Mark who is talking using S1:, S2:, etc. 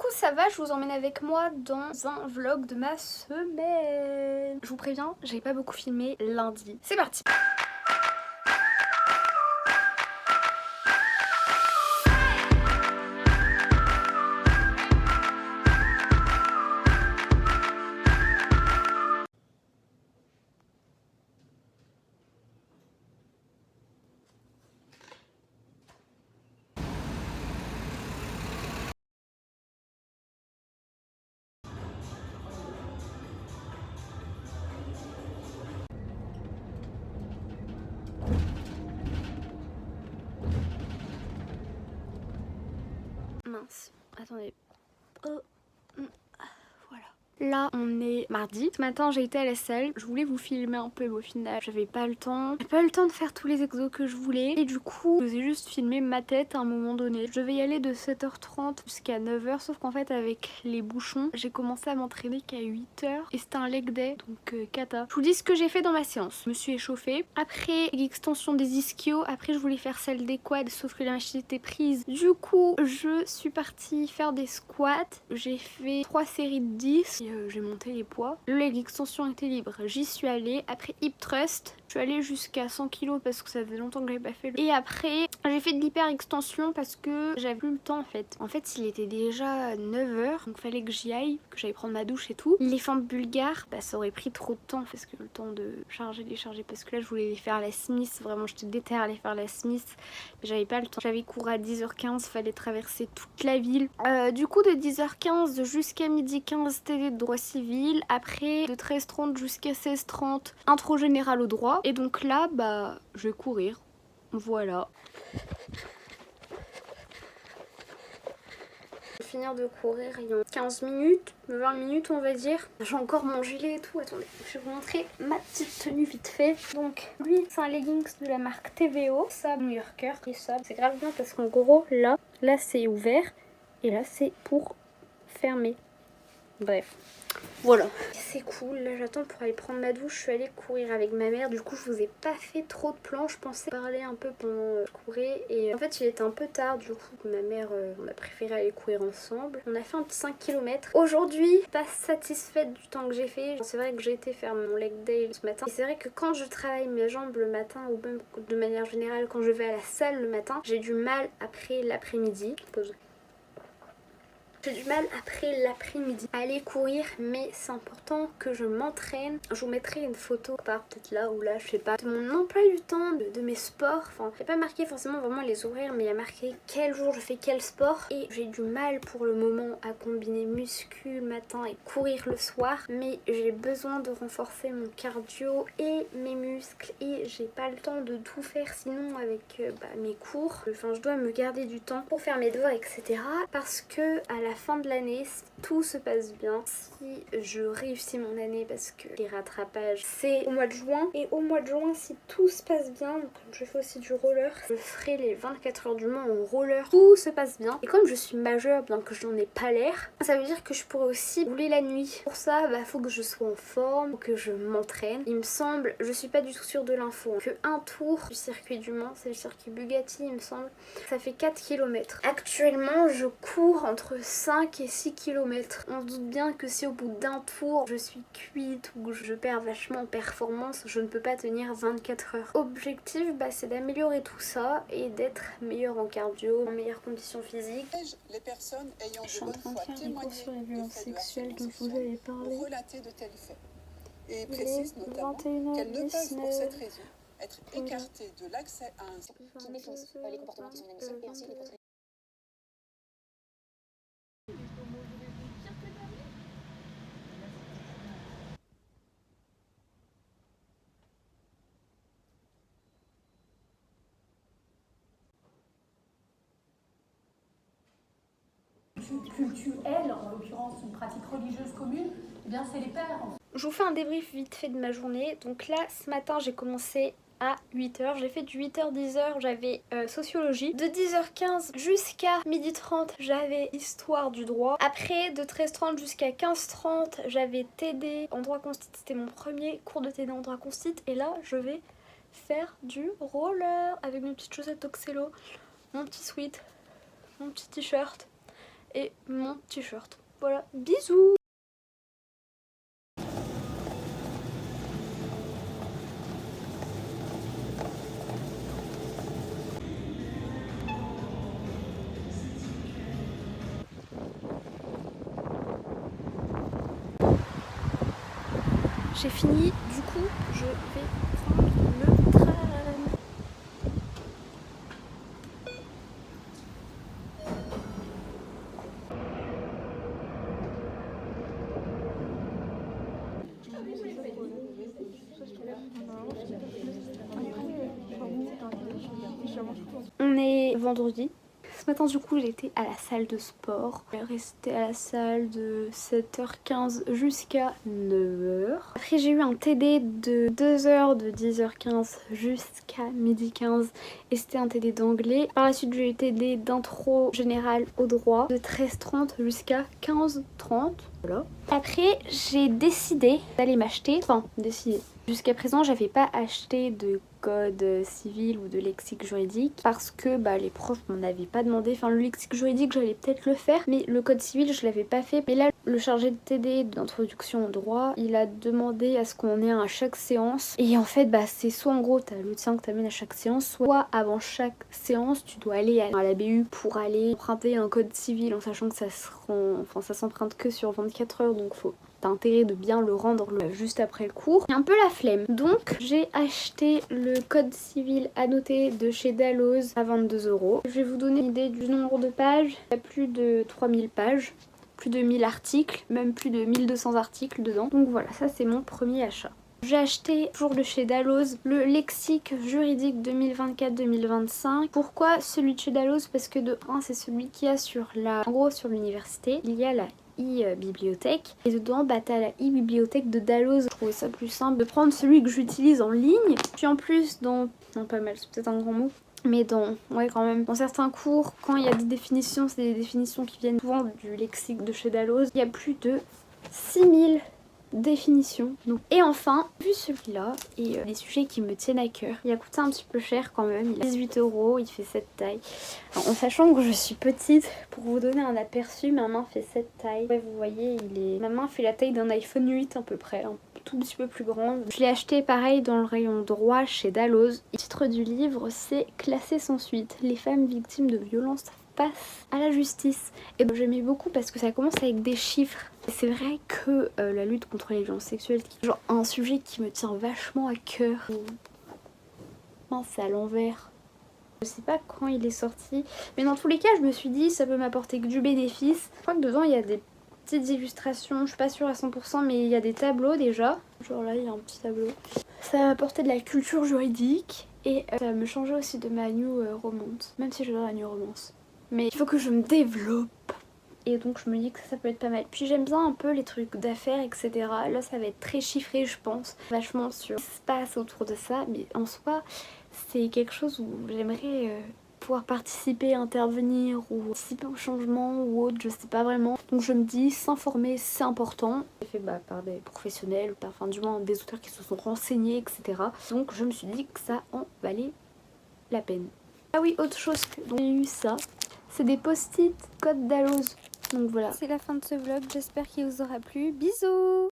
S1: coup ça va, je vous emmène avec moi dans un vlog de ma semaine. Je vous préviens, j'ai pas beaucoup filmé lundi. C'est parti. Mince, attendez. Oh. Voilà. Là on est mardi. Ce matin j'ai été à la salle. Je voulais vous filmer un peu mais au final j'avais pas le temps. J'ai pas eu le temps de faire tous les exos que je voulais. Et du coup je vous ai juste filmé ma tête à un moment donné. Je devais y aller de 7h30 jusqu'à 9h. Sauf qu'en fait avec les bouchons j'ai commencé à m'entraîner qu'à 8h. Et c'était un leg day donc cata. Je vous dis ce que j'ai fait dans ma séance. Je me suis échauffée. Après l'extension des ischios. Après je voulais faire celle des quads sauf que la machine était prise. Du coup je suis partie faire des squats. J'ai fait 3 séries de 10. J'ai monté les poids. Le leg extension était libre, j'y suis allée. Après hip thrust, je suis allée jusqu'à 100 kg parce que ça faisait longtemps que j'avais pas fait. Et après j'ai fait de l'hyper extension parce que j'avais plus le temps en fait. En fait il était déjà 9h donc fallait que j'y aille, que j'aille prendre ma douche et tout. Les fentes bulgares, bah ça aurait pris trop de temps parce que le temps de charger, décharger, parce que là je voulais les faire à la Smith. Vraiment j'étais déterre à les faire à la Smith mais j'avais pas le temps. J'avais cours à 10h15, fallait traverser toute la ville. Du coup de 10h15 jusqu'à midi 15 TD de droit civil, après de 13h30 jusqu'à 16h30 intro général au droit, et donc là bah je vais courir, voilà. Je vais finir de courir il y a 15 minutes, 20 minutes on va dire. J'ai encore mon gilet et tout, attendez, je vais vous montrer ma petite tenue vite fait. Donc lui c'est un leggings de la marque TVO, ça New Yorker, et ça c'est grave bien parce qu'en gros là c'est ouvert et là c'est pour fermer. Bref, voilà. C'est cool, là j'attends pour aller prendre ma douche, je suis allée courir avec ma mère, du coup je vous ai pas fait trop de plans, je pensais parler un peu pendant je courais et en fait il était un peu tard, du coup ma mère on a préféré aller courir ensemble. On a fait un petit 5 km. Aujourd'hui, pas satisfaite du temps que j'ai fait, c'est vrai que j'ai été faire mon leg day ce matin et c'est vrai que quand je travaille mes jambes le matin ou même de manière générale quand je vais à la salle le matin, j'ai du mal après l'après-midi. J'ai du mal après l'après-midi à aller courir, mais c'est important que je m'entraîne. Je vous mettrai une photo peut-être là ou là, je sais pas, de mon emploi du temps, de mes sports. Enfin, il n'y a pas marqué forcément vraiment les horaires, mais il y a marqué quel jour je fais quel sport. Et j'ai du mal pour le moment à combiner muscu le matin et courir le soir. Mais j'ai besoin de renforcer mon cardio et mes muscles. Et j'ai pas le temps de tout faire sinon avec mes cours. Enfin, je dois me garder du temps pour faire mes devoirs, etc. Parce que à la fin de l'année, si tout se passe bien, si je réussis mon année, parce que les rattrapages c'est au mois de juin, et au mois de juin si tout se passe bien, donc comme je fais aussi du roller, je ferai les 24 heures du Mans en roller, tout se passe bien. Et comme je suis majeure bien que je n'en ai pas l'air, ça veut dire que je pourrais aussi rouler la nuit. Pour ça faut que je sois en forme, faut que je m'entraîne. Il me semble, je suis pas du tout sûre de l'info, que un tour du circuit du Mans, c'est le circuit Bugatti il me semble, ça fait 4 km. Actuellement je cours entre 5 et 6 km. On se doute bien que si au bout d'un tour je suis cuite ou que je perds vachement en performance, je ne peux pas tenir 24 heures. Objectif c'est d'améliorer tout ça et d'être meilleure en cardio, en meilleures conditions physiques.
S2: Les personnes ayant
S1: Je suis en train de faire des cours sur les violences sexuelles dont je vous avais parlé.
S2: relater de tels faits. Et
S1: Il
S2: précise
S1: est
S2: notamment qu'elles ne peuvent pour
S1: 21h19.
S2: cette raison être écartées de l'accès à un
S3: qui méfiance les comportements qui sont inadmissibles et ainsi les personnes.
S4: Cultuelle, en l'occurrence une pratique religieuse commune, eh bien c'est les pères.
S1: Je vous fais un débrief vite fait de ma journée. Donc là, ce matin, j'ai commencé à 8h. J'ai fait du 8h-10h, j'avais sociologie. De 10h15 jusqu'à 12h30, j'avais histoire du droit. Après, de 13h30 jusqu'à 15h30, j'avais TD en droit constit. C'était mon premier cours de TD en droit constit. Et là, je vais faire du roller avec mes petites chaussettes Oxelo, mon petit sweat, mon petit t-shirt. et mon t-shirt. Voilà, bisous. J'ai fini, du coup je vais prendre le tram. On est vendredi. Ce matin du coup j'étais à la salle de sport. Je restais à la salle de 7h15 jusqu'à 9h. Après j'ai eu un TD de 2h de 10h15 jusqu'à 12h15 et c'était un TD d'anglais. Par la suite j'ai eu TD d'intro générale au droit de 13h30 jusqu'à 15h30. Voilà. Après j'ai décidé d'aller m'acheter, jusqu'à présent j'avais pas acheté de code civil ou de lexique juridique parce que les profs m'en avaient pas demandé. Enfin le lexique juridique j'allais peut-être le faire mais le code civil je l'avais pas fait. Mais là le chargé de TD d'introduction au droit il a demandé à ce qu'on ait un à chaque séance et en fait c'est soit en gros t'as le tien que t'amènes à chaque séance, soit avant chaque séance tu dois aller à la BU pour aller emprunter un code civil en sachant que ça s'emprunte que sur 24 heures donc faut t'as intérêt de bien le rendre juste après le cours. J'ai un peu la flemme. Donc j'ai acheté le code civil annoté de chez Dalloz à 22 €. Je vais vous donner une idée du nombre de pages. Il y a plus de 3000 pages, plus de 1000 articles, même plus de 1200 articles dedans. Donc voilà, ça c'est mon premier achat. J'ai acheté toujours de chez Dalloz le lexique juridique 2024-2025. Pourquoi celui de chez Dalloz? Parce que de 1 c'est celui qu'il y a sur l'université. Il y a la e-bibliothèque et dedans t'as la e-bibliothèque de Dalloz. Je trouvais ça plus simple de prendre celui que j'utilise en ligne. Puis en plus non pas mal, c'est peut-être un grand mot, mais quand même dans certains cours quand il y a des définitions, c'est des définitions qui viennent souvent du lexique de chez Dalloz. Il y a plus de 6000 définition. Donc, et enfin, vu celui-là et des sujets qui me tiennent à cœur, il a coûté un petit peu cher quand même, il a 18 €, il fait cette taille. Alors, en sachant que je suis petite, pour vous donner un aperçu, ma main fait cette taille. Ouais, vous voyez, ma main fait la taille d'un iPhone 8 à peu près, un tout petit peu plus grande. Je l'ai acheté pareil dans le rayon droit chez Dalloz. Le titre du livre c'est Classé sans suite, les femmes victimes de violences face à la justice. Et j'aimais beaucoup parce que ça commence avec des chiffres. C'est vrai que la lutte contre les violences sexuelles, genre un sujet qui me tient vachement à cœur. Mince, c'est à l'envers. Je sais pas quand il est sorti, mais dans tous les cas je me suis dit ça peut m'apporter que du bénéfice. Je crois que dedans il y a des petites illustrations, je suis pas sûre à 100% mais il y a des tableaux déjà. Genre là il y a un petit tableau. Ça va m'apporter de la culture juridique et ça va me changer aussi de ma new romance. Même si j'adore la new romance. Mais il faut que je me développe. Et donc je me dis que ça peut être pas mal. Puis j'aime bien un peu les trucs d'affaires, etc. Là ça va être très chiffré je pense. Vachement sur ce qui se passe autour de ça. Mais en soi c'est quelque chose où j'aimerais pouvoir participer, intervenir ou participer au changement ou autre, je sais pas vraiment. Donc je me dis s'informer c'est important. C'est fait par des professionnels, du moins des auteurs qui se sont renseignés, etc. Donc je me suis dit que ça en valait la peine. Ah oui, autre chose donc j'ai eu ça. C'est des post-it code Dalloz. Donc voilà. C'est la fin de ce vlog, j'espère qu'il vous aura plu. Bisous!